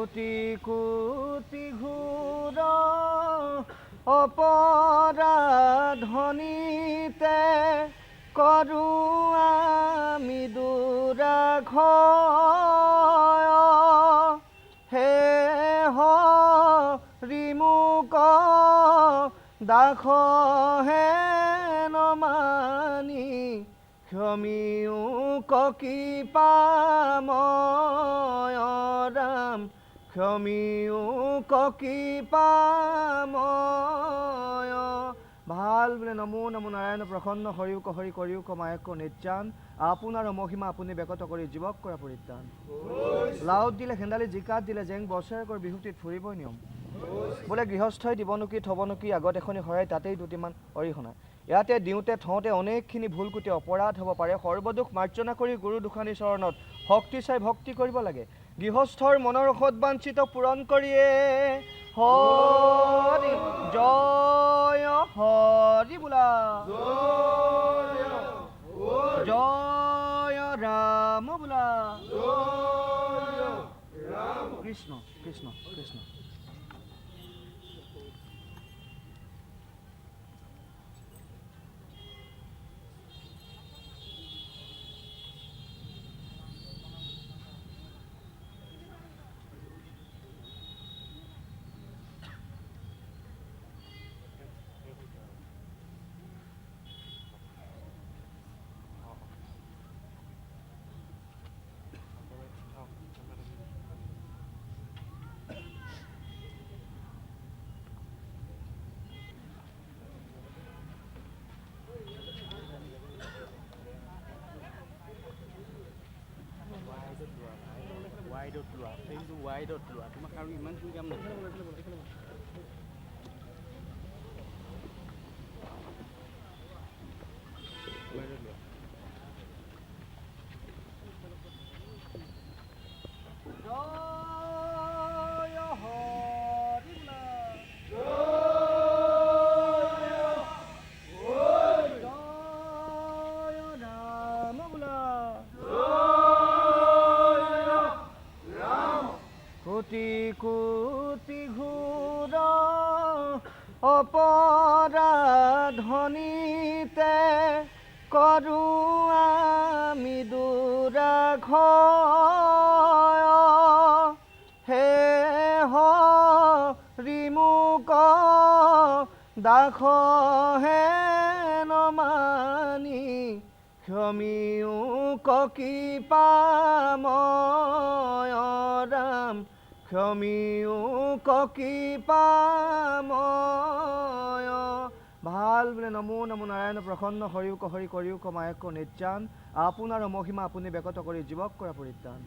কোটি কোটি ঘোর অপরাধনীতে করু আমি দুরাঘয় হে হরিমুক দাখ হে নমানি ক্ষমিও কৃপাময় রাম ক্ষমিও কৃপাময় ভাল বোলে নমো নমো নারায়ণ প্ৰসন্ন হৰিও হৰি কৰিও কমায়ক নিত্যান আপোনাৰ মহিমা আপুনি ব্যক্ত কৰি জীৱক কৰা পৰিত্ৰাণ লাউত দিলে হেন্দালি জিকাত দিলে জেং বছৰেকৰ বিহুটিত ফুৰিবই নিয়ম বোলে গৃহস্থই দিবনুকি থবনুকি আগত এখনি হৰাই তাতেই দুটিমান অৰিহণা ইয়াতে দিওঁতে থওঁতে অনেকখিনি ভুল কুটি অপৰাধ হ'ব পাৰে সৰ্বদুখ মাৰ্জনা কৰি গুৰু দুখানী চৰণত শক্তি চাই ভক্তি কৰিব লাগে গৃহস্থৰ মনৰ সৎবাঞ্ছিত পূৰণ কৰিয়ে হৰি জয় হৰি বোলা জয় ৰাম বোলা কৃষ্ণ কৃষ্ণ কৃষ্ণ ৱাইডত লোৱা সেইটো ৱাইডত লোৱা তোমাক আৰু ইমানখিনি কাম নহয় কোটি কোটি ঘোর অপরাধনীতে করু আমি দুরাঘয় হে হরিমুক দাখ হে নমানি ক্ষমিও কৃপাময় রাম ক্ষমিও কৃপাময় ভাল বোলে নমো নমো নাৰায়ণ প্ৰসন্ন হৰিও হৰি কৰিও কমায়ক নিত্যান আপোনাৰ মহিমা আপুনি ব্যক্ত কৰি জীৱক কৰা পৰিত্ৰাণ